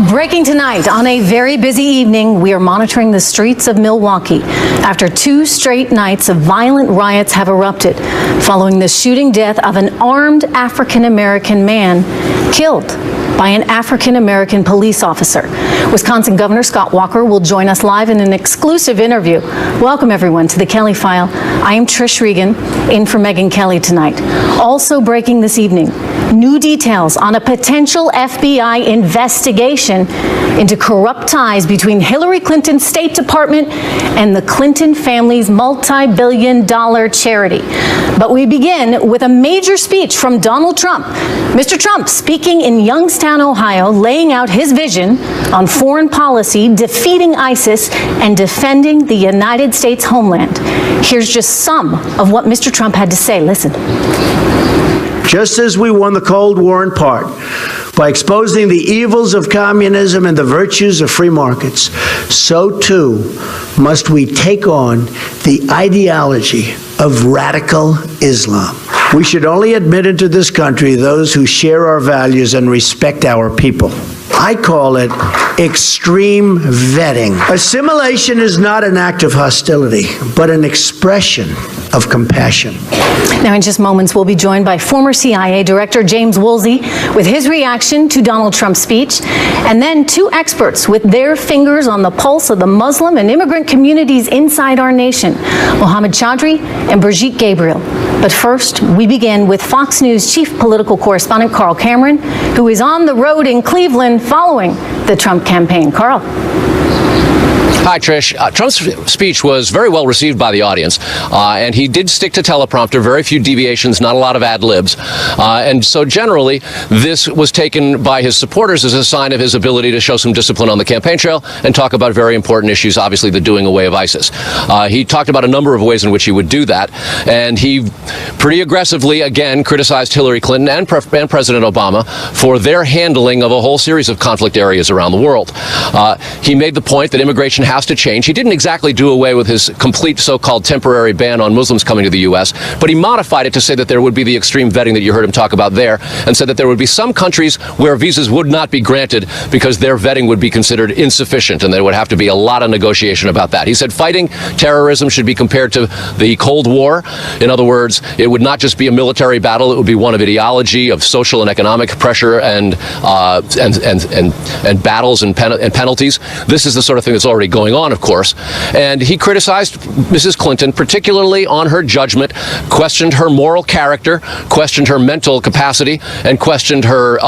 Breaking tonight, on a very busy evening, we are monitoring the streets of Milwaukee after 2 straight nights of violent riots have erupted following the shooting death of an armed African-American man killed by an African-American police officer. Wisconsin Governor Scott Walker will join us live in an exclusive interview. Welcome, everyone, to the Kelly File. I am Trish Regan, in for Megyn Kelly tonight. Also breaking this evening, new details on a potential FBI investigation into corrupt ties between Hillary Clinton's State Department and the Clinton family's multi-billion-dollar charity. But we begin with a major speech from Donald Trump. Mr. Trump speaking in Youngstown, Ohio, laying out his vision on foreign policy, defeating ISIS, and defending the United States homeland. Here's just some of what Mr. Trump had to say. Listen. Just as we won the Cold War in part by exposing the evils of communism and the virtues of free markets, so too must we take on the ideology of radical Islam. We should only admit into this country those who share our values and respect our people. I call it extreme vetting. Assimilation is not an act of hostility, but an expression of compassion. Now, in just moments, we'll be joined by former CIA Director James Woolsey with his reaction to Donald Trump's speech, and then 2 experts with their fingers on the pulse of the Muslim and immigrant communities inside our nation, Mohammed Chaudhry and Brigitte Gabriel. But first, we begin with Fox News chief political correspondent Carl Cameron, who is on the road in Cleveland following the Trump campaign. Carl. Hi, Trish. Trump's speech was very well received by the audience, and he did stick to teleprompter, very few deviations, not a lot of ad-libs. And so generally, this was taken by his supporters as a sign of his ability to show some discipline on the campaign trail and talk about very important issues, obviously the doing away of ISIS. He talked about a number of ways in which he would do that, and he pretty aggressively, again, criticized Hillary Clinton and President Obama for their handling of a whole series of conflict areas around the world. He made the point that immigration has to change. He didn't exactly do away with his complete so-called temporary ban on Muslims coming to the U.S., but he modified it to say that there would be the extreme vetting that you heard him talk about there, and said that there would be some countries where visas would not be granted because their vetting would be considered insufficient, and there would have to be a lot of negotiation about that. He said fighting terrorism should be compared to the Cold War. In other words, it would not just be a military battle, it would be one of ideology, of social and economic pressure and battles and penalties. This is the sort of thing that's already going on, of course. And he criticized Mrs. Clinton, particularly on her judgment, questioned her moral character, questioned her mental capacity, and questioned her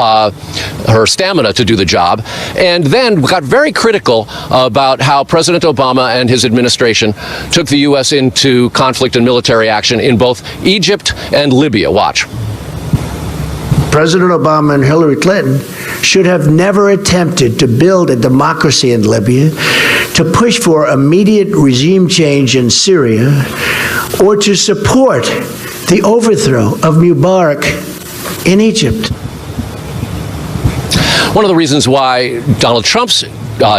stamina to do the job, and then got very critical about how President Obama and his administration took the U.S. into conflict and military action in both Egypt and Libya. Watch. President Obama and Hillary Clinton should have never attempted to build a democracy in Libya, to push for immediate regime change in Syria, or to support the overthrow of Mubarak in Egypt. One of the reasons why Donald Trump's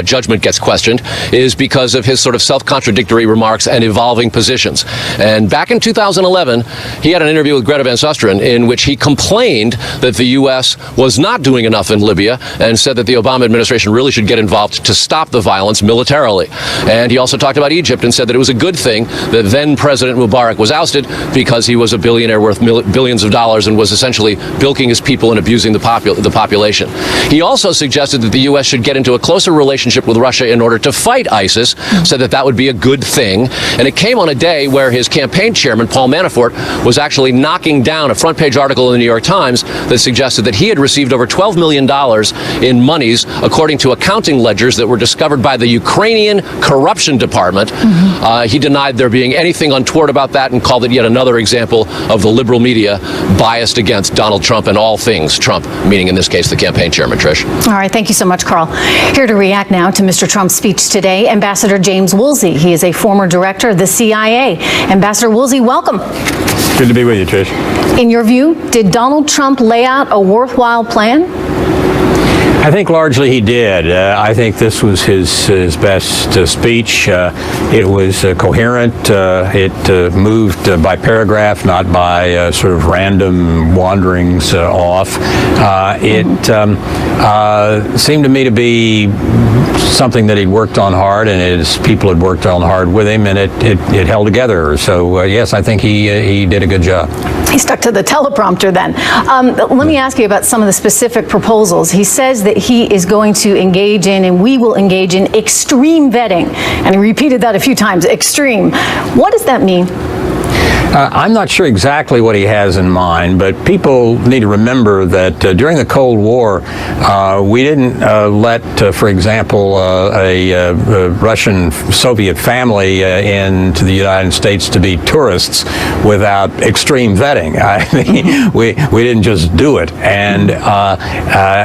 judgment gets questioned is because of his sort of self-contradictory remarks and evolving positions. And back in 2011, he had an interview with Greta Van Susteren in which he complained that the U.S. was not doing enough in Libya and said that the Obama administration really should get involved to stop the violence militarily. And he also talked about Egypt and said that it was a good thing that then President Mubarak was ousted because he was a billionaire worth billions of dollars and was essentially bilking his people and abusing the population. He also suggested that the U.S. should get into a closer relationship with Russia in order to fight ISIS, said that that would be a good thing. And it came on a day where his campaign chairman, Paul Manafort, was actually knocking down a front-page article in the New York Times that suggested that he had received over $12 million in monies, according to accounting ledgers that were discovered by the Ukrainian Corruption Department. He denied there being anything untoward about that and called it yet another example of the liberal media biased against Donald Trump and all things Trump, meaning in this case the campaign chairman. Trish. All right, thank you so much, Carl. Here to react now to Mr. Trump's speech today, Ambassador James Woolsey. He is a former director of the CIA. Ambassador Woolsey, welcome. Good to be with you, Trish. In your view, did Donald Trump lay out a worthwhile plan? I think largely he did. I think this was his best speech. It was coherent. It moved by paragraph, not by sort of random wanderings off. It seemed to me to be something that he'd worked on hard, and his people had worked on hard with him, and it held together. So yes, I think he did a good job. He stuck to the teleprompter then. Let me ask you about some of the specific proposals. He says that he is going to engage in, and we will engage in, extreme vetting. And he repeated that a few times, extreme. What does that mean? I'm not sure exactly what he has in mind, but people need to remember that during the Cold War, we didn't let, for example, a Russian Soviet family into the United States to be tourists without extreme vetting. I mean, we didn't just do it. And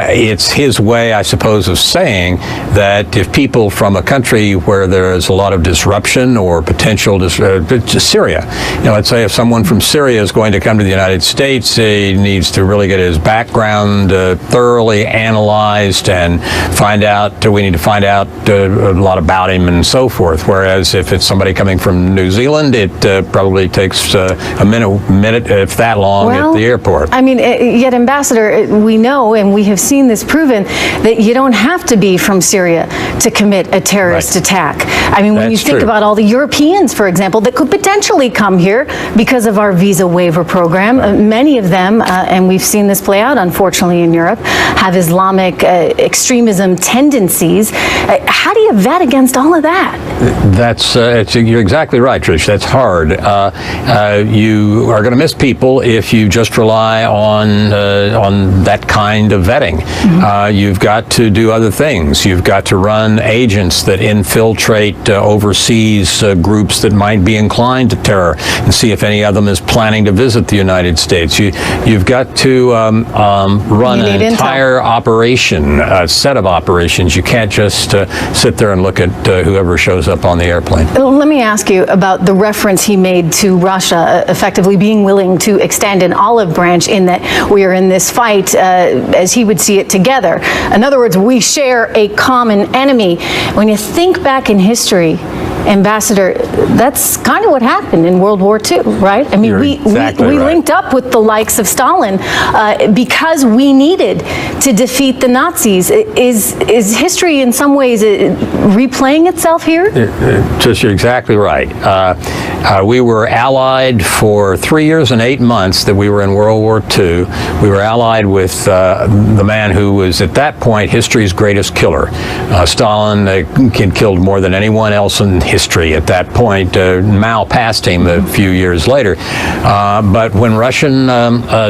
it's his way, I suppose, of saying that if people from a country where there's a lot of disruption or potential, Syria, let's say if someone from Syria is going to come to the United States, he needs to really get his background thoroughly analyzed and we need to find out a lot about him and so forth. Whereas if it's somebody coming from New Zealand, it probably takes a minute, if that long, at the airport. I mean, yet, Ambassador, we know, and we have seen this proven, that you don't have to be from Syria to commit a terrorist attack. I mean, when you think about all the Europeans, for example, that could potentially come here because of our visa waiver program. Many of them, and we've seen this play out, unfortunately, in Europe, have Islamic extremism tendencies. How do you vet against all of that? You're exactly right, Trish. That's hard. You are going to miss people if you just rely on that kind of vetting. You've got to do other things. You've got to run agents that infiltrate overseas groups that might be inclined to terror and see if any of them is planning to visit the United States. You've got to run an entire operation, a set of operations. You can't just sit there and look at whoever shows up on the airplane. Let me ask you about the reference he made to Russia effectively being willing to extend an olive branch in that we are in this fight, as he would see it, together. In other words, we share a common enemy. When you think back in history, Ambassador, that's kind of what happened in World War II, right? I mean, we linked up with the likes of Stalin because we needed to defeat the Nazis. Is history in some ways replaying itself here? Just, you're exactly right. We were allied for 3 years and 8 months that we were in World War II. We were allied with the man who was, at that point, history's greatest killer. Stalin had killed more than anyone else in history at that point. Mao passed him a few years later. But when Russian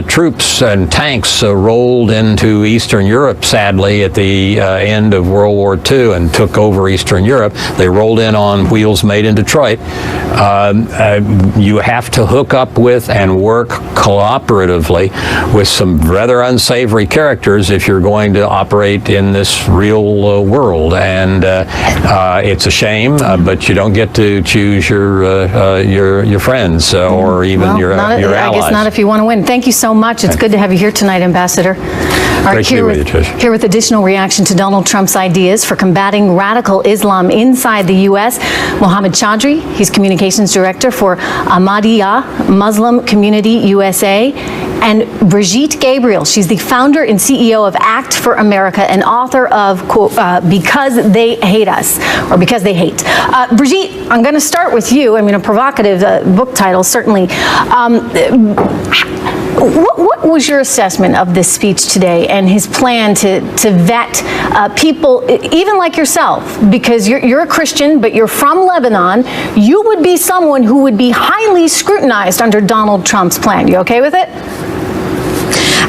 troops and tanks rolled into Eastern Europe, sadly, at the end of World War II and took over Eastern Europe, they rolled in on wheels made in Detroit. You have to hook up with and work cooperatively with some rather unsavory characters if you're going to operate in this real world. And it's a shame, but you don't get to choose your friends or even your allies. I guess not if you want to win. Thank you so much. It's good to have you here tonight, Ambassador. All right, here with additional reaction to Donald Trump's ideas for combating radical Islam inside the U.S., Mohammed Chaudhry. He's communications director for Ahmadiyya Muslim Community USA. And Brigitte Gabriel, she's the founder and CEO of Act for America and author of Because They Hate Us, or Because They Hate. Brigitte, I'm going to start with you. I mean, a provocative book title, certainly. What was your assessment of this speech today and his plan to vet people, even like yourself, because you're a Christian, but you're from Lebanon? You would be someone who would be highly scrutinized under Donald Trump's plan. You okay with it?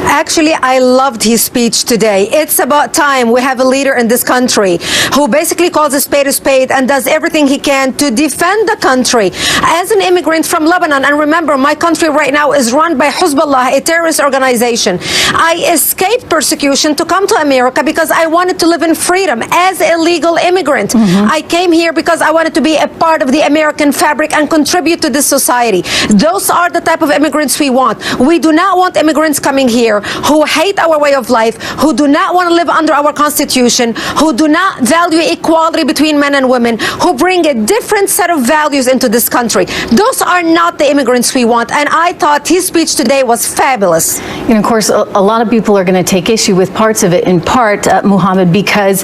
Actually, I loved his speech today. It's about time we have a leader in this country who basically calls a spade and does everything he can to defend the country. As an immigrant from Lebanon, and remember, my country right now is run by Hezbollah, a terrorist organization. I escaped persecution to come to America because I wanted to live in freedom as a legal immigrant. I came here because I wanted to be a part of the American fabric and contribute to this society. Those are the type of immigrants we want. We do not want immigrants coming here here who hate our way of life, who do not want to live under our constitution, who do not value equality between men and women, who bring a different set of values into this country. Those are not the immigrants we want, and I thought his speech today was fabulous. You know, of course, a lot of people are going to take issue with parts of it, in part, Muhammad, because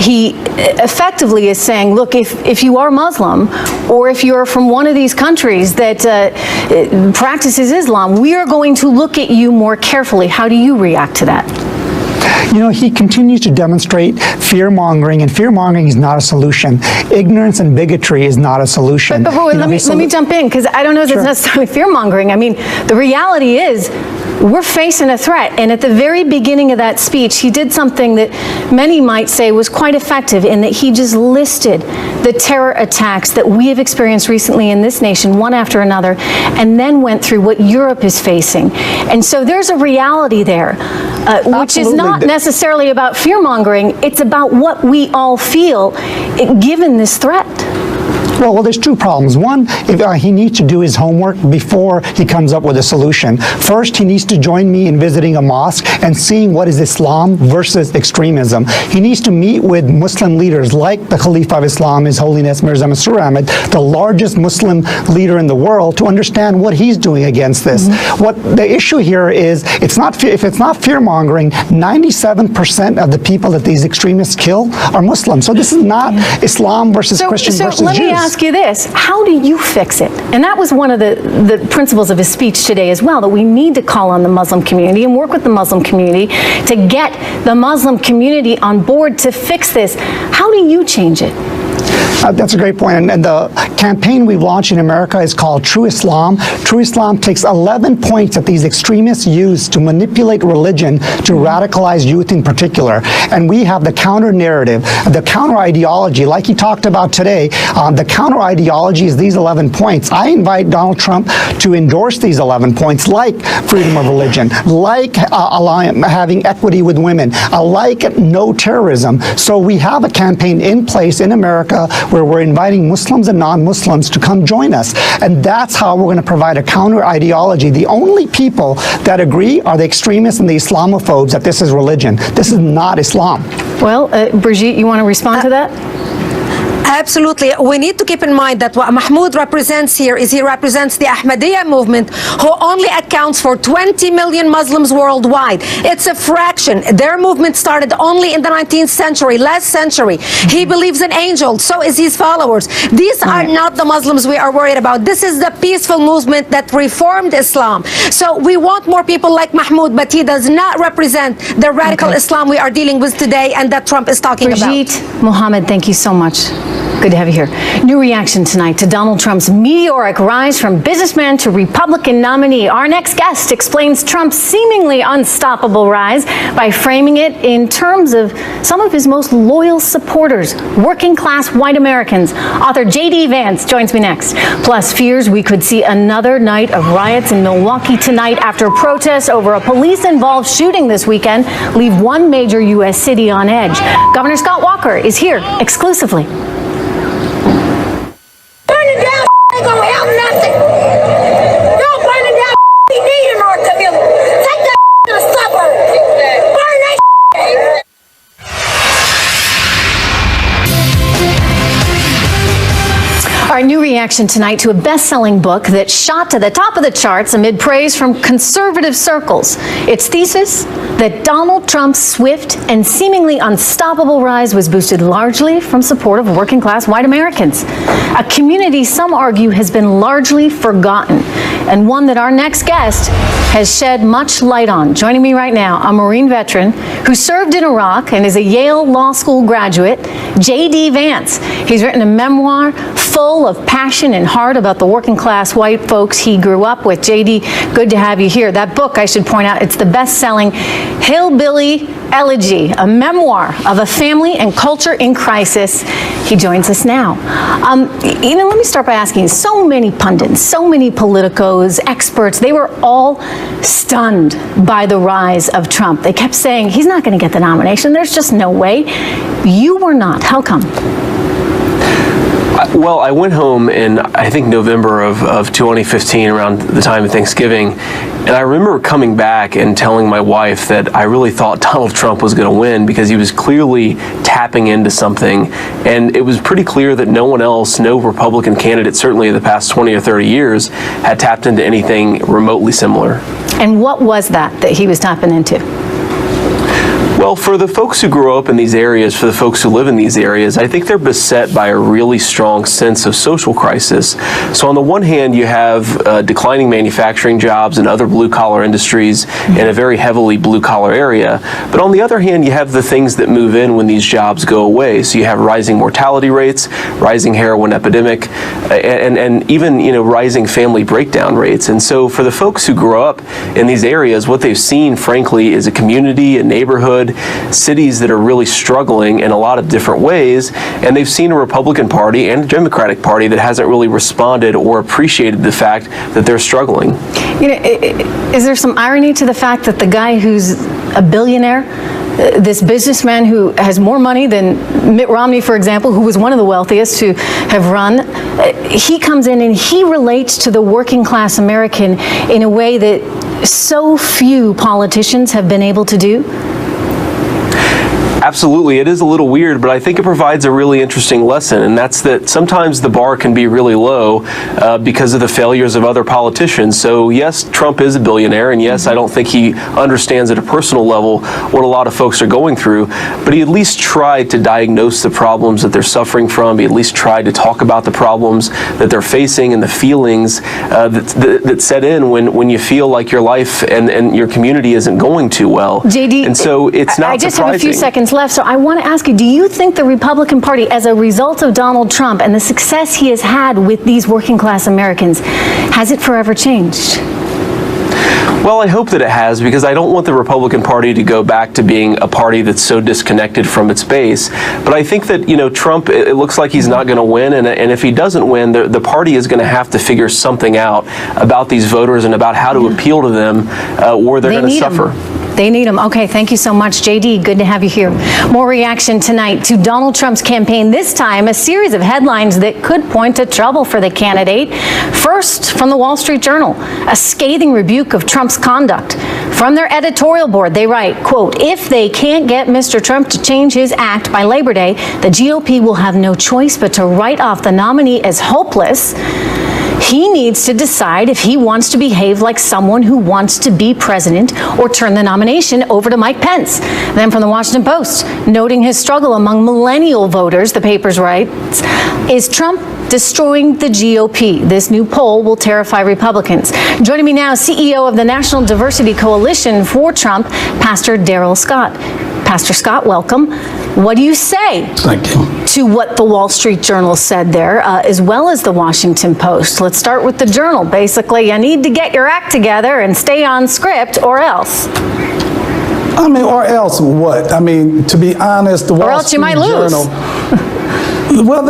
he effectively is saying, look, if you are Muslim, or if you're from one of these countries that practices Islam, we are going to look at you more carefully. How do you react to that? You know, he continues to demonstrate fear-mongering, and fear-mongering is not a solution. Ignorance and bigotry is not a solution. But let me jump in, because I don't know if it's necessarily fear-mongering. I mean, the reality is we're facing a threat. And at the very beginning of that speech, he did something that many might say was quite effective, in that he just listed the terror attacks that we have experienced recently in this nation, one after another, and then went through what Europe is facing. And so there's a reality there, which is not necessarily about fear-mongering. It's about what we all feel given this threat. Well, there's two problems. One, he needs to do his homework before he comes up with a solution. First, he needs to join me in visiting a mosque and seeing what is Islam versus extremism. He needs to meet with Muslim leaders like the Khalifa of Islam, His Holiness Mirza Masroor Ahmad, the largest Muslim leader in the world, to understand what he's doing against this. What the issue here is, if it's not fear-mongering, 97% of the people that these extremists kill are Muslims. So this is not Islam versus Christian versus let Jews. me ask you this. How do you fix it? And that was one of the principles of his speech today as well, that we need to call on the Muslim community and work with the Muslim community to get the Muslim community on board to fix this. How do you change it? That's a great point. And the campaign we've launched in America is called True Islam. True Islam takes 11 points that these extremists use to manipulate religion to radicalize youth in particular. And we have the counter narrative, the counter ideology, like he talked about today. The counter ideology is these 11 points. I invite Donald Trump to endorse these 11 points, like freedom of religion, like having equity with women, like no terrorism. So we have a campaign in place in America where we're inviting Muslims and non-Muslims to come join us. And that's how we're going to provide a counter ideology. The only people that agree are the extremists and the Islamophobes that this is religion. This is not Islam. Well, Brigitte, you want to respond to that? Absolutely. We need to keep in mind that what Mahmoud represents here is he represents the Ahmadiyya movement, who only accounts for 20 million Muslims worldwide. It's a fraction. Their movement started only in the 19th century, last century. He believes in angels. So is his followers. These are not the Muslims we are worried about. This is the peaceful movement that reformed Islam. So we want more people like Mahmoud, but he does not represent the radical Islam we are dealing with today and that Trump is talking about. Brigitte, Mohammed, thank you so much. Good to have you here. New reaction tonight to Donald Trump's meteoric rise from businessman to Republican nominee. Our next guest explains Trump's seemingly unstoppable rise by framing it in terms of some of his most loyal supporters, working class white Americans. Author J.D. Vance joins me next. Plus, fears we could see another night of riots in Milwaukee tonight after protests over a police-involved shooting this weekend leave one major U.S. city on edge. Governor Scott Walker is here exclusively. Burning down ain't gonna help nothing. Don't burn it down. We need in our community. Take that to the suburbs. Burn that. Our new reaction tonight to a best-selling book that shot to the top of the charts amid praise from conservative circles. Its thesis that Donald Trump's swift and seemingly unstoppable rise was boosted largely from support of working-class white Americans, a community some argue has been largely forgotten, and one that our next guest has shed much light on. Joining me right now, a Marine veteran who served in Iraq and is a Yale Law School graduate, J.D. Vance. He's written a memoir full of passion and heart about the working class white folks he grew up with. J.D., good to have you here. That book, I should point out, it's the best-selling Hillbilly Elegy, a memoir of a family and culture in crisis. He joins us now. Let me start by asking, so many pundits, so many politicos, experts, they were all stunned by the rise of Trump. They kept saying, he's not going to get the nomination. There's just no way. You were not. How come? Well, I went home in, I think, November of 2015, around the time of Thanksgiving, and I remember coming back and telling my wife that I really thought Donald Trump was going to win because he was clearly tapping into something, and it was pretty clear that no one else, no Republican candidate, certainly in the past 20 or 30 years, had tapped into anything remotely similar. And what was that he was tapping into? Well, for the folks who grow up in these areas, for the folks who live in these areas, I think they're beset by a really strong sense of social crisis. So on the one hand, you have declining manufacturing jobs and other blue-collar industries in a very heavily blue-collar area. But on the other hand, you have the things that move in when these jobs go away. So you have rising mortality rates, rising heroin epidemic, and even, rising family breakdown rates. And so for the folks who grow up in these areas, what they've seen, frankly, is a community, a neighborhood, cities that are really struggling in a lot of different ways, and they've seen a Republican Party and a Democratic Party that hasn't really responded or appreciated the fact that they're struggling. Is there some irony to the fact that the guy who's a billionaire, this businessman who has more money than Mitt Romney, for example, who was one of the wealthiest to have run, he comes in and he relates to the working class American in a way that so few politicians have been able to do? Absolutely. It is a little weird, but I think it provides a really interesting lesson, and that's that sometimes the bar can be really low because of the failures of other politicians. So yes, Trump is a billionaire, and yes, I don't think he understands at a personal level what a lot of folks are going through, but he at least tried to diagnose the problems that they're suffering from. He at least tried to talk about the problems that they're facing and the feelings that set in when you feel like your life and your community isn't going too well. JD, and so it's not I just surprising. have a few seconds left, so I want to ask you, do you think the Republican Party, as a result of Donald Trump and the success he has had with these working class Americans, has it forever changed? Well, I hope that it has, because I don't want the Republican Party to go back to being a party that's so disconnected from its base. But I think that, Trump, it looks like he's not going to win. And if he doesn't win, the party is going to have to figure something out about these voters and about how to appeal to them, or they're going to suffer. They need them. Okay, thank you so much, JD. Good to have you here. More reaction tonight to Donald Trump's campaign. This time, a series of headlines that could point to trouble for the candidate. First, from the Wall Street Journal, a scathing rebuke of Trump's conduct. From their editorial board, they write, quote, "If they can't get Mr. Trump to change his act by Labor Day, the GOP will have no choice but to write off the nominee as hopeless. He needs to decide if he wants to behave like someone who wants to be president or turn the nomination over to Mike Pence." Then from the Washington Post, noting his struggle among millennial voters, the paper writes, "Is Trump destroying the GOP? This new poll will terrify Republicans." Joining me now, CEO of the National Diversity Coalition for Trump, Pastor Darrell Scott. Pastor Scott, welcome. What do you say to what the Wall Street Journal said there, as well as the Washington Post? Let's start with the Journal. Basically, you need to get your act together and stay on script, or else. Or else what? To be honest, the Wall Street Journal. Well,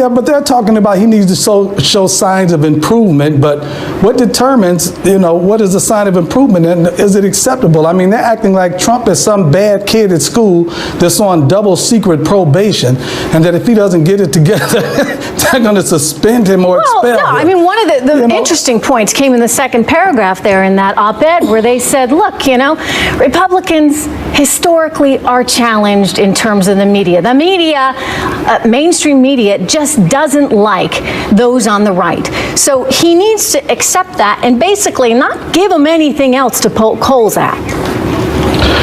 but they're talking about he needs to show signs of improvement. But what determines, what is a sign of improvement, and is it acceptable? They're acting like Trump is some bad kid at school that's on double secret probation, and that if he doesn't get it together, they're going to suspend him or expel him. One of the interesting points came in the second paragraph there in that op-ed, where they said, look, Republicans historically are challenged in terms of the media. The media, mainstream media, just doesn't like those on the right. So he needs to accept that and basically not give them anything else to poke holes at.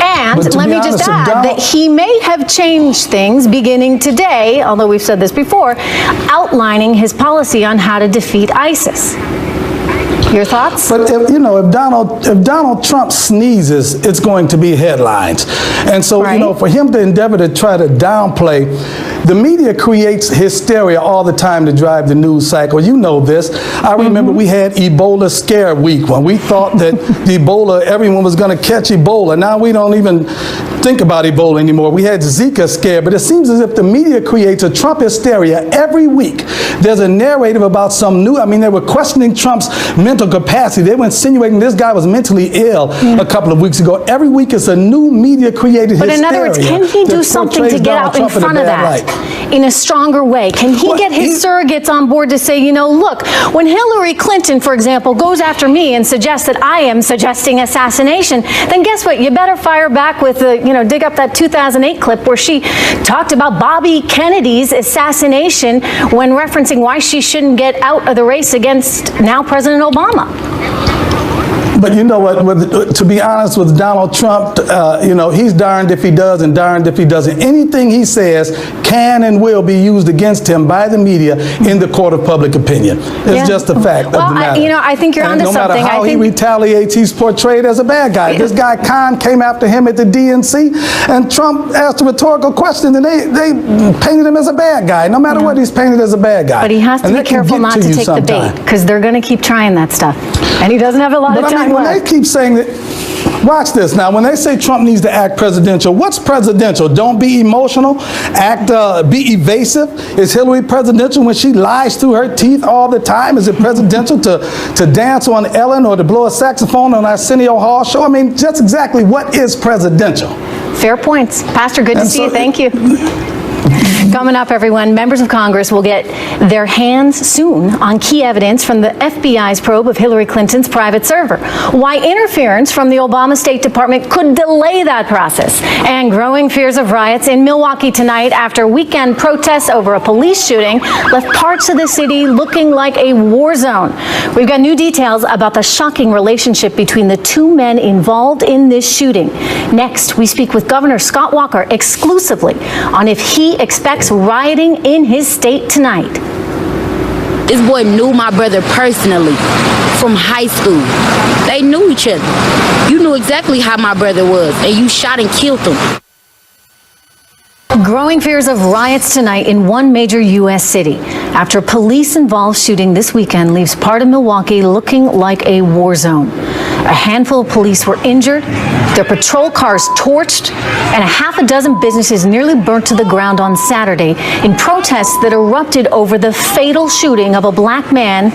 And let me just add that he may have changed things beginning today, although we've said this before, outlining his policy on how to defeat ISIS. Your thoughts? But if Donald Trump sneezes, it's going to be headlines. And so, for him to endeavor to try to downplay, the media creates hysteria all the time to drive the news cycle. You know this. I remember we had Ebola scare week when we thought that everyone was going to catch Ebola. Now we don't even think about Ebola anymore. We had Zika scare, but it seems as if the media creates a Trump hysteria every week. There's a narrative about some new, they were questioning Trump's mental capacity. They were insinuating this guy was mentally ill a couple of weeks ago. Every week it's a new media created hysteria. But in other words, can he do something to get out in front of that? in a stronger way? Can he get his surrogates on board to say, you know, look, when Hillary Clinton, for example, goes after me and suggests that I am suggesting assassination, then guess what? You better fire back with the, you know, dig up that 2008 clip where she talked about Bobby Kennedy's assassination when referencing why she shouldn't get out of the race against now President Obama. But you know what, to be honest with Donald Trump, you know, he's darned if he does and darned if he doesn't. Anything he says can and will be used against him by the media in the court of public opinion. It's just a fact of the matter. You know, I think you're onto something. No matter how he retaliates, he's portrayed as a bad guy. This guy Khan came after him at the DNC, and Trump asked a rhetorical question, and they painted him as a bad guy. No matter what, he's painted as a bad guy. But he has to be careful not to take the bait, because they're going to keep trying that stuff. And he doesn't have a lot of time. When they keep saying that, watch this now, when they say Trump needs to act presidential, what's presidential? Don't be emotional, be evasive. Is Hillary presidential when she lies through her teeth all the time? Is it presidential to dance on Ellen or to blow a saxophone on Arsenio Hall show? I mean, just exactly what is presidential? Fair points. Pastor, good to see you. Thank you. Coming up, everyone, members of Congress will get their hands soon on key evidence from the FBI's probe of Hillary Clinton's private server. Why interference from the Obama State Department could delay that process. And growing fears of riots in Milwaukee tonight after weekend protests over a police shooting left parts of the city looking like a war zone. We've got new details about the shocking relationship between the two men involved in this shooting. Next, we speak with Governor Scott Walker exclusively on if he expects rioting in his state tonight. This boy knew my brother personally from high school. They knew each other. You knew exactly how my brother was, and you shot and killed him. Growing fears of riots tonight in one major U.S. city after a police-involved shooting this weekend leaves part of Milwaukee looking like a war zone. A handful of police were injured, their patrol cars torched, and a half a dozen businesses nearly burnt to the ground on Saturday in protests that erupted over the fatal shooting of a black man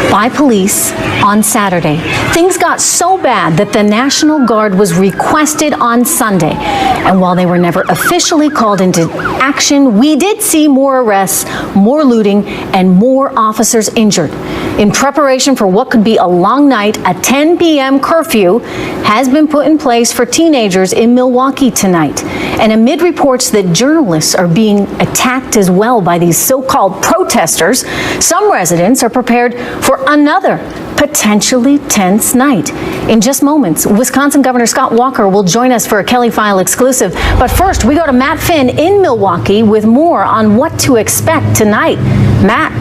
by police on Saturday. Things got so bad that the National Guard was requested on Sunday. And while they were never officially called into action, we did see more arrests, more looting, and more officers injured. In preparation for what could be a long night, a 10 p.m. curfew has been put in place for teenagers in Milwaukee tonight. And amid reports that journalists are being attacked as well by these so-called protesters, some residents are prepared for another potentially tense night. In just moments, Wisconsin Governor Scott Walker will join us for a Kelly File exclusive. But first, we go to Matt Finn in Milwaukee with more on what to expect tonight. Matt.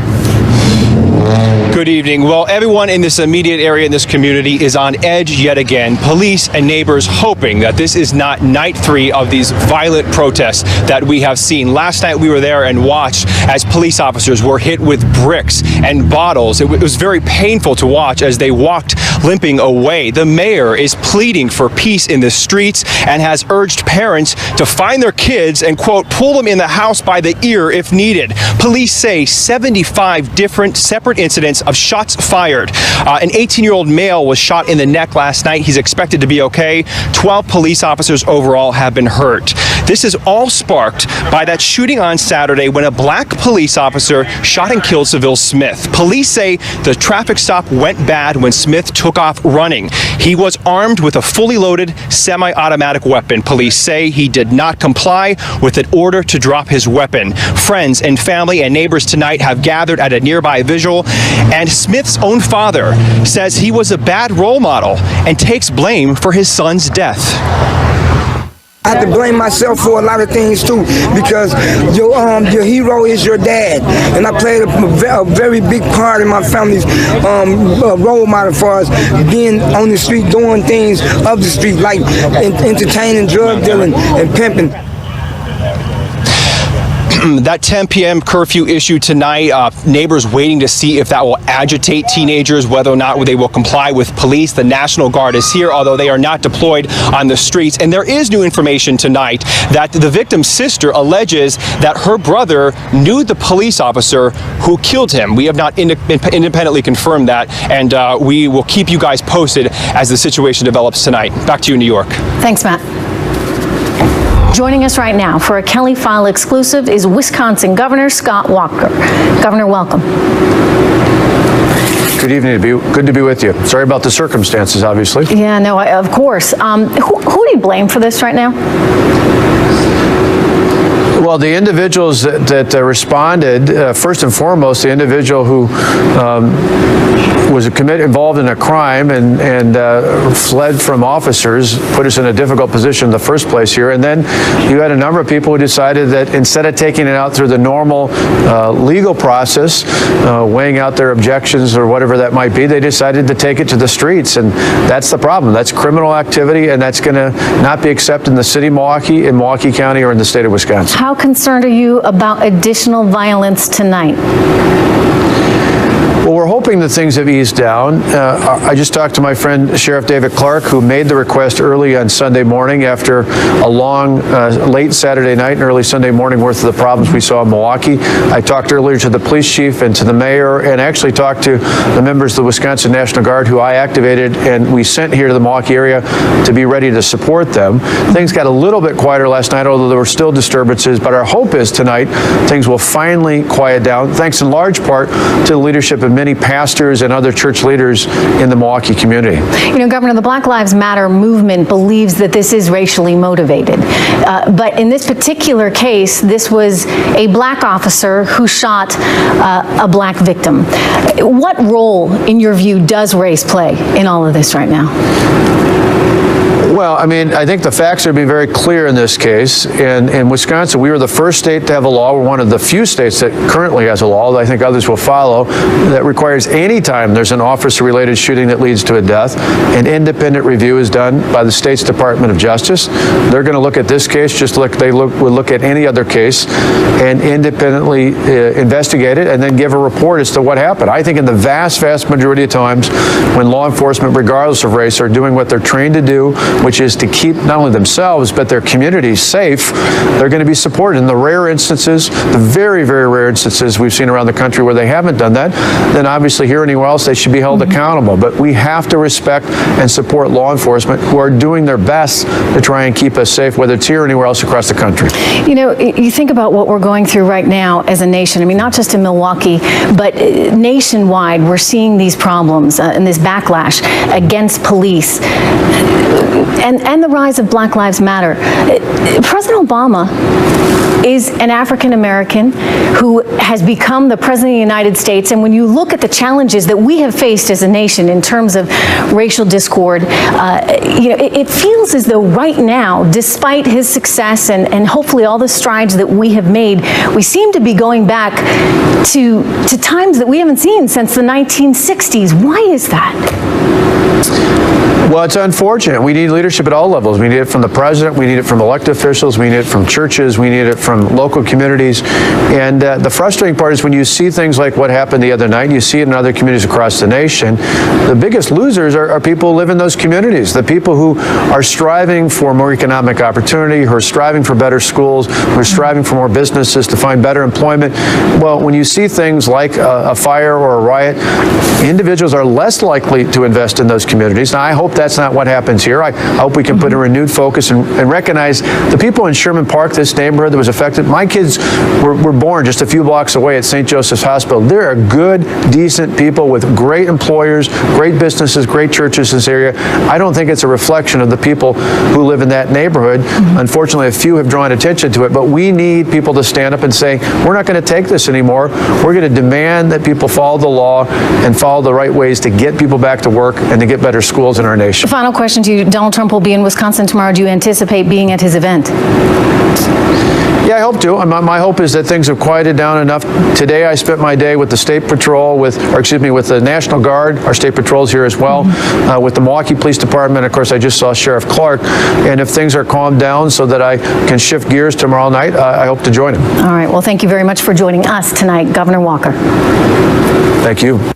Good evening. Well, everyone in this immediate area in this community is on edge yet again. Police and neighbors hoping that this is not night 3 of these violent protests that we have seen. Last night we were there and watched as police officers were hit with bricks and bottles. It was very painful to watch as they walked limping away. The mayor is pleading for peace in the streets and has urged parents to find their kids and, quote, pull them in the house by the ear if needed. Police say 75 different separate incidents of shots fired. An 18-year-old male was shot in the neck last night. He's expected to be okay. 12 police officers overall have been hurt. This is all sparked by that shooting on Saturday when a black police officer shot and killed Seville Smith. Police say the traffic stop went bad when Smith took off running. He was armed with a fully loaded semi-automatic weapon. Police say he did not comply with an order to drop his weapon. Friends and family and neighbors tonight have gathered at a nearby vigil, and Smith's own father says he was a bad role model and takes blame for his son's death. I have to blame myself for a lot of things too, because your hero is your dad, and I played a very big part in my family's role model for us being on the street, doing things of the street, like entertaining, drug dealing, and pimping. That 10 p.m. curfew issue tonight, neighbors waiting to see if that will agitate teenagers, whether or not they will comply with police. The National Guard is here, although they are not deployed on the streets. And there is new information tonight that the victim's sister alleges that her brother knew the police officer who killed him. We have not independently confirmed that, and we will keep you guys posted as the situation develops tonight. Back to you in New York. Thanks, Matt. Joining us right now for a Kelly File exclusive is Wisconsin Governor Scott Walker. Governor, welcome. Good evening. Good to be with you. Sorry about the circumstances, obviously. Yeah, no, of course. Who do you blame for this right now? Well, the individuals that responded, first and foremost, the individual who was involved in a crime and fled from officers, put us in a difficult position in the first place here. And then you had a number of people who decided that instead of taking it out through the normal legal process, weighing out their objections or whatever that might be, they decided to take it to the streets. And that's the problem. That's criminal activity, and that's going to not be accepted in the city of Milwaukee, in Milwaukee County, or in the state of Wisconsin. How concerned are you about additional violence tonight? Well, we're hoping that things have eased down. I just talked to my friend Sheriff David Clark, who made the request early on Sunday morning after a long, late Saturday night and early Sunday morning worth of the problems we saw in Milwaukee. I talked earlier to the police chief and to the mayor, and actually talked to the members of the Wisconsin National Guard, who I activated and we sent here to the Milwaukee area to be ready to support them. Things got a little bit quieter last night, although there were still disturbances, but our hope is tonight things will finally quiet down, thanks in large part to the leadership of many pastors and other church leaders in the Milwaukee community. You know, Governor, the Black Lives Matter movement believes that this is racially motivated. But in this particular case, this was a black officer who shot a black victim. What role, in your view, does race play in all of this right now? Well, I mean, I think the facts are being very clear in this case. In Wisconsin, we were the first state to have a law. We're one of the few states that currently has a law, that I think others will follow, that requires any time there's an officer-related shooting that leads to a death, an independent review is done by the state's Department of Justice. They're going to look at this case just like they would look at any other case and independently investigate it and then give a report as to what happened. I think in the vast, vast majority of times when law enforcement, regardless of race, are doing what they're trained to do, which is to keep not only themselves but their communities safe, they're going to be supported. In the rare instances, the very, very rare instances we've seen around the country where they haven't done that, then obviously here or anywhere else they should be held accountable. But we have to respect and support law enforcement who are doing their best to try and keep us safe, whether it's here or anywhere else across the country. You know, you think about what we're going through right now as a nation. I mean, not just in Milwaukee, but nationwide, we're seeing these problems and this backlash against police. And the rise of Black Lives Matter. President Obama is an African American who has become the President of the United States, and when you look at the challenges that we have faced as a nation in terms of racial discord, you know, it feels as though right now, despite his success and hopefully all the strides that we have made, we seem to be going back to times that we haven't seen since the 1960s. Why is that? Well, it's unfortunate. We need leadership at all levels. We need it from the president. We need it from elected officials. We need it from churches. We need it from local communities. And the frustrating part is when you see things like what happened the other night, you see it in other communities across the nation, the biggest losers are people who live in those communities, the people who are striving for more economic opportunity, who are striving for better schools, who are striving for more businesses to find better employment. Well, when you see things like a fire or a riot, individuals are less likely to invest in those communities. Now, I hope that's not what happens here. I hope we can put a renewed focus and recognize the people in Sherman Park, this neighborhood that was affected. My kids were born just a few blocks away at St. Joseph's Hospital. There are good, decent people with great employers, great businesses, great churches in this area. I don't think it's a reflection of the people who live in that neighborhood. Unfortunately, a few have drawn attention to it, but we need people to stand up and say, we're not going to take this anymore. We're going to demand that people follow the law and follow the right ways to get people back to work and to get better schools in our nation. Final question to you. Donald Trump will be in Wisconsin tomorrow. Do you anticipate being at his event? Yeah, I hope to. My hope is that things have quieted down enough. Today I spent my day with the State Patrol, with the National Guard. Our State Patrol's here as well, with the Milwaukee Police Department. Of course, I just saw Sheriff Clark. And if things are calmed down so that I can shift gears tomorrow night, I hope to join him. All right. Well, thank you very much for joining us tonight, Governor Walker. Thank you.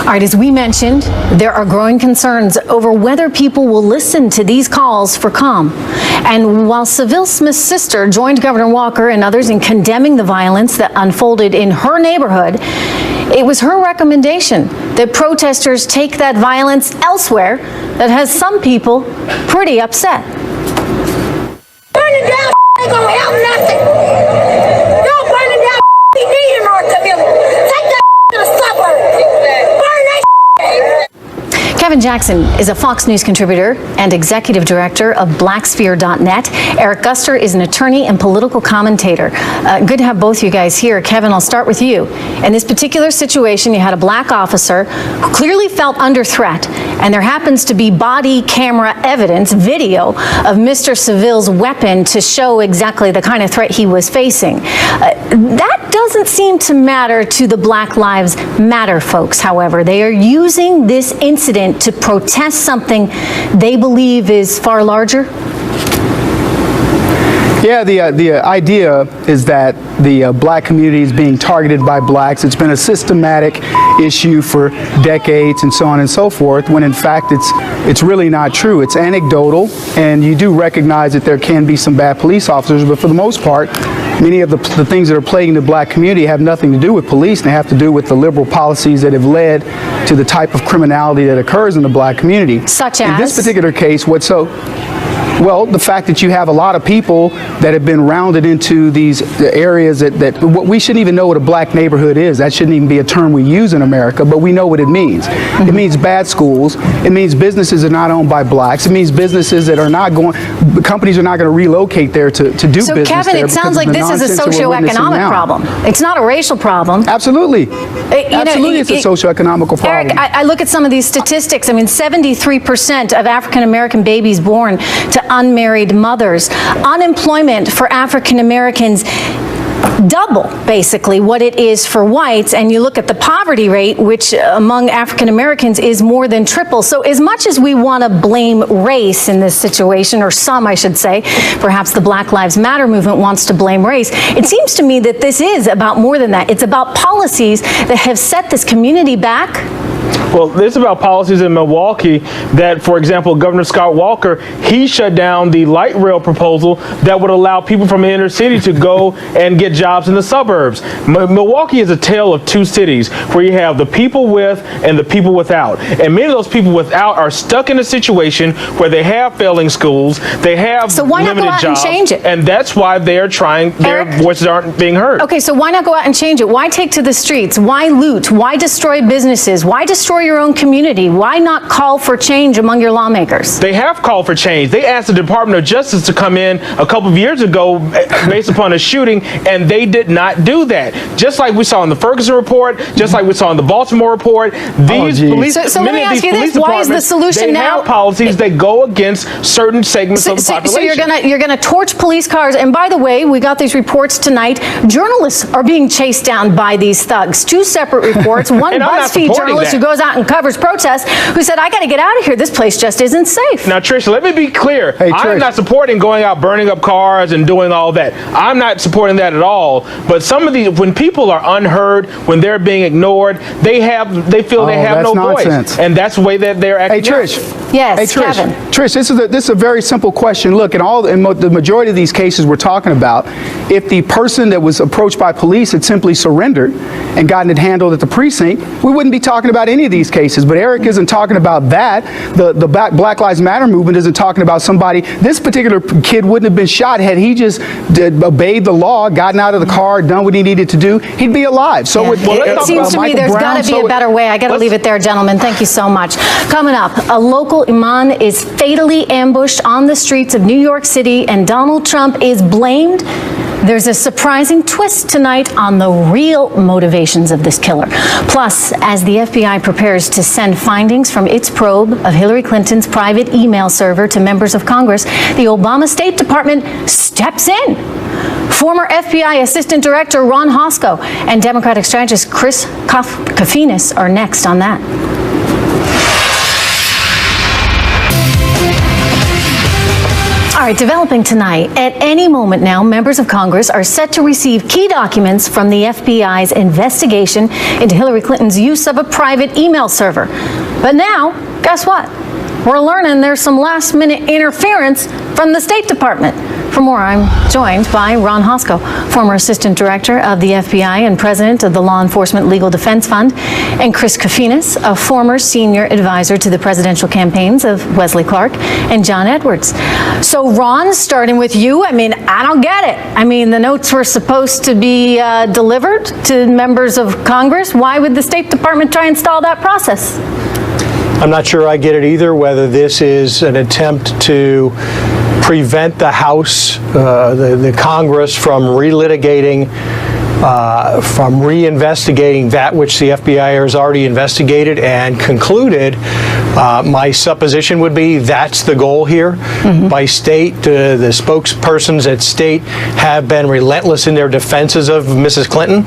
All right, as we mentioned, there are growing concerns over whether people will listen to these calls for calm. And while Seville Smith's sister joined Governor Walker and others in condemning the violence that unfolded in her neighborhood, it was her recommendation that protesters take that violence elsewhere that has some people pretty upset. Burning down nothing. Y'all burning down we need in our community. Take that to the suburbs. Burn that. Kevin Jackson is a Fox News contributor and executive director of blacksphere.net. Eric Guster is an attorney and political commentator. Good to have both of you guys here. Kevin, I'll start with you. In this particular situation, you had a black officer who clearly felt under threat, and there happens to be body camera evidence, video of Mr. Seville's weapon to show exactly the kind of threat he was facing. That doesn't seem to matter to the Black Lives Matter folks, however. They are using this incident to protest something they believe is far larger? Yeah, the idea is that the black community is being targeted by blacks. It's been a systematic issue for decades and so on and so forth, when in fact it's really not true. It's anecdotal, and you do recognize that there can be some bad police officers, but for the most part, many of the things that are plaguing the black community have nothing to do with police, and they have to do with the liberal policies that have led to the type of criminality that occurs in the black community. Such as? In this particular case, well, the fact that you have a lot of people that have been rounded into these areas that we shouldn't even know what a black neighborhood is. That shouldn't even be a term we use in America, but we know what it means. It means bad schools. It means businesses are not owned by blacks. It means businesses that are not companies are not going to relocate there to do business. So Kevin, it sounds like this is a socioeconomic problem. It's not a racial problem. Absolutely. Absolutely, it's a socioeconomic problem. Eric, I look at some of these statistics. I mean, 73% of African American babies born to unmarried mothers. Unemployment for African Americans double basically what it is for whites, and you look at the poverty rate, which among African Americans is more than triple. So as much as we want to blame race in this situation, or some I should say, perhaps the Black Lives Matter movement wants to blame race, it seems to me that this is about more than that. It's about policies that have set this community back. Well, it's about policies in Milwaukee that, for example, Governor Scott Walker, he shut down the light rail proposal that would allow people from the inner city to go and get jobs in the suburbs. Milwaukee is a tale of two cities where you have the people with and the people without. And many of those people without are stuck in a situation where they have failing schools, they have so why not limited go out jobs, and change it? And that's why they're trying, their voices aren't being heard. Okay, so why not go out and change it? Why take to the streets? Why loot? Why destroy businesses? Why destroy your own community? Why not call for change among your lawmakers? They have called for change. They asked the Department of Justice to come in a couple of years ago based upon a shooting, and they did not do that. Just like we saw in the Ferguson report, just like we saw in the Baltimore report, these police, so let me ask you this: why is the solution now? They have policies that go against certain segments of the population. So you're gonna torch police cars, and by the way, we got these reports tonight. Journalists are being chased down by these thugs. Two separate reports. One BuzzFeed journalist who goes out and covers protests, who said, "I got to get out of here. This place just isn't safe." Now, Trish, let me be clear. I'm not supporting going out burning up cars and doing all that. I'm not supporting that at all. But some of these, when people are unheard, when they're being ignored, they feel they have no voice, and that's the way that they're acting. Hey, Trish. Yes, hey, Trish. Kevin. Trish, this is a very simple question. Look, in the majority of these cases we're talking about, if the person that was approached by police had simply surrendered and gotten it handled at the precinct, we wouldn't be talking about any of these cases. But Eric isn't talking about that. The Black Lives Matter movement isn't talking about somebody. This particular kid wouldn't have been shot had he just obeyed the law, gotten out of the car, done what he needed to do. He'd be alive. So it seems to me there's got to be a better way. I got to leave it there, gentlemen. Thank you so much. Coming up, a local imam is fatally ambushed on the streets of New York City, and Donald Trump is blamed. There's a surprising twist tonight on the real motivations of this killer. Plus, as the FBI prepares to send findings from its probe of Hillary Clinton's private email server to members of Congress, the Obama State Department steps in. Former FBI Assistant Director Ron Hosko and Democratic strategist Chris Kofinis are next on that. All right, developing tonight. At any moment now, members of Congress are set to receive key documents from the FBI's investigation into Hillary Clinton's use of a private email server. But now, guess what? We're learning there's some last-minute interference from the State Department. For For more, I'm joined by Ron Hosko, former Assistant Director of the FBI and President of the Law Enforcement Legal Defense Fund, and Chris Kofinas, a former Senior Advisor to the presidential campaigns of Wesley Clark and John Edwards. So, Ron, starting with you, I mean, I don't get it. I mean, the notes were supposed to be delivered to members of Congress. Why would the State Department try and stall that process? I'm not sure I get it either, whether this is an attempt to prevent the House, the Congress from relitigating, from reinvestigating that which the FBI has already investigated and concluded. My supposition would be that's the goal here. By state, the spokespersons at state have been relentless in their defenses of Mrs. Clinton.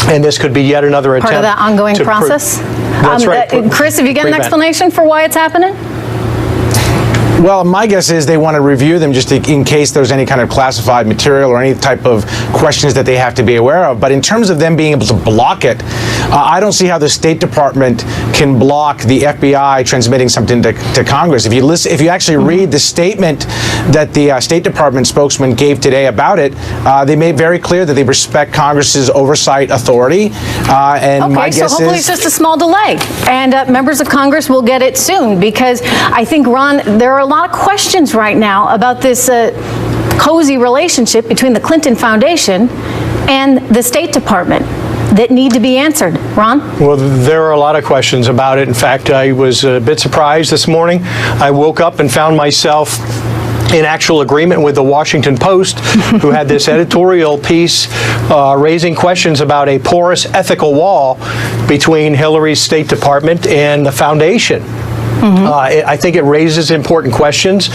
And this could be yet another attempt. Part of that ongoing process? That's right. Chris, have you got an explanation for why it's happening? Well, my guess is they want to review them just in case there's any kind of classified material or any type of questions that they have to be aware of. But in terms of them being able to block it, I don't see how the State Department can block the FBI transmitting something to Congress. If you actually read the statement that the State Department spokesman gave today about it, they made very clear that they respect Congress's oversight authority. And my guess so hopefully is it's just a small delay, and members of Congress will get it soon, because I think, Ron, there are a lot of questions right now about this cozy relationship between the Clinton Foundation and the State Department that need to be answered. Ron? Well, there are a lot of questions about it. In fact, I was a bit surprised this morning. I woke up and found myself in actual agreement with the Washington Post, who had this editorial piece raising questions about a porous ethical wall between Hillary's State Department and the foundation. I think it raises important questions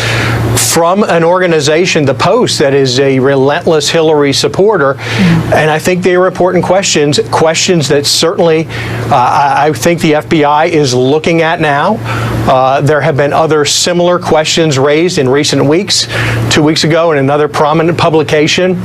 from an organization, the Post, that is a relentless Hillary supporter. And I think they are important questions that certainly I think the FBI is looking at now. There have been other similar questions raised in recent weeks. 2 weeks ago in another prominent publication,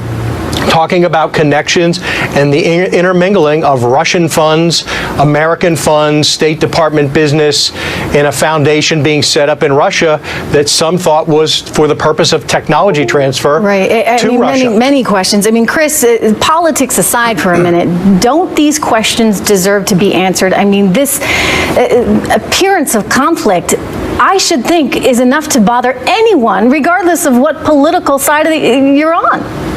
talking about connections and the intermingling of Russian funds, American funds, State Department business, and a foundation being set up in Russia that some thought was for the purpose of technology transfer to Russia. Many questions. I mean, Chris, politics aside for a minute, don't these questions deserve to be answered? I mean, this appearance of conflict, I should think, is enough to bother anyone, regardless of what political side you're on.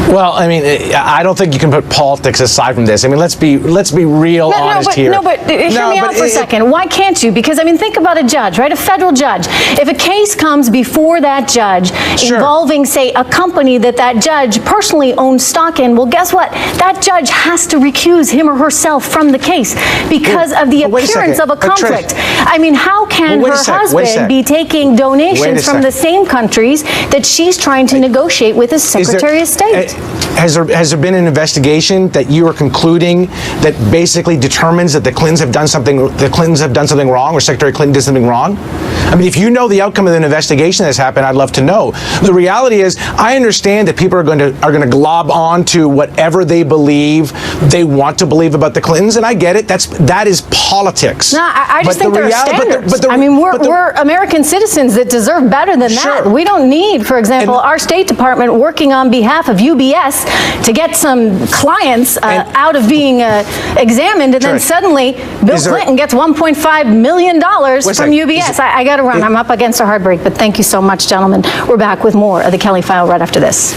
Well, I mean, I don't think you can put politics aside from this. I mean, let's be real honest here. No, but hear me out for a second. Why can't you? Because, I mean, think about a judge, right? A federal judge. If a case comes before that judge involving, say, a company that judge personally owns stock in, well, guess what? That judge has to recuse him or herself from the case because of the appearance of a conflict. I mean, how can her husband be taking donations from the same countries that she's trying to negotiate with as Secretary of State? Has there been an investigation that you are concluding that basically determines that the Clintons have done something wrong, or Secretary Clinton did something wrong? I mean, if you know the outcome of an investigation that's happened, I'd love to know. The reality is, I understand that people are going to glob on to whatever they believe they want to believe about the Clintons, and I get it. That is politics. No, I just think there are standards. I mean, we're American citizens that deserve better than that. We don't need, for example, our State Department working on behalf of UBS to get some clients out of being examined, and then suddenly Bill Clinton gets $1.5 million from UBS. I got to run. I'm up against a hard break, but thank you so much, gentlemen. We're back with more of the Kelly File right after this.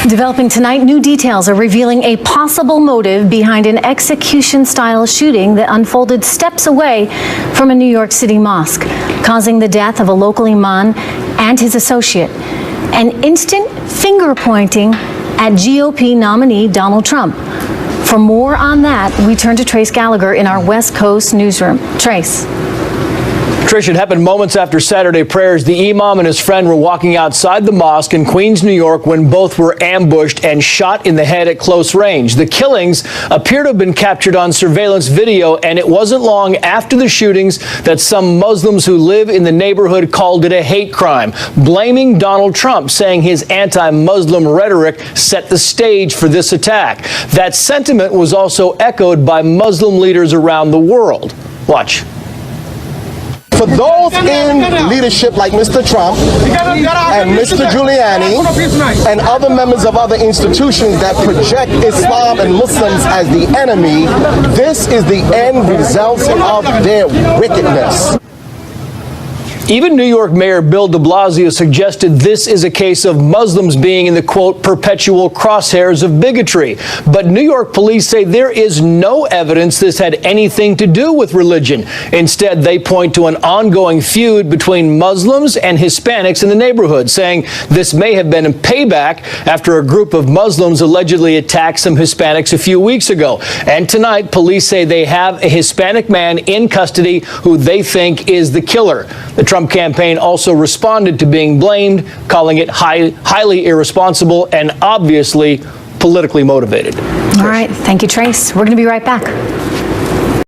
Developing tonight, new details are revealing a possible motive behind an execution-style shooting that unfolded steps away from a New York City mosque, causing the death of a local imam and his associate. An instant finger-pointing at GOP nominee Donald Trump. For more on that, we turn to Trace Gallagher in our West Coast newsroom. Trace. Trish, it happened moments after Saturday prayers. The imam and his friend were walking outside the mosque in Queens, New York, when both were ambushed and shot in the head at close range. The killings appear to have been captured on surveillance video, and it wasn't long after the shootings that some Muslims who live in the neighborhood called it a hate crime, blaming Donald Trump, saying his anti-Muslim rhetoric set the stage for this attack. That sentiment was also echoed by Muslim leaders around the world. Watch. For those in leadership like Mr. Trump and Mr. Giuliani and other members of other institutions that project Islam and Muslims as the enemy, this is the end result of their wickedness. Even New York Mayor Bill de Blasio suggested this is a case of Muslims being in the, quote, perpetual crosshairs of bigotry. But New York police say there is no evidence this had anything to do with religion. Instead, they point to an ongoing feud between Muslims and Hispanics in the neighborhood, saying this may have been a payback after a group of Muslims allegedly attacked some Hispanics a few weeks ago. And tonight, police say they have a Hispanic man in custody who they think is the killer. The Trump campaign also responded to being blamed, calling it highly irresponsible and obviously politically motivated. All right. Thank you, Trace. We're going to be right back.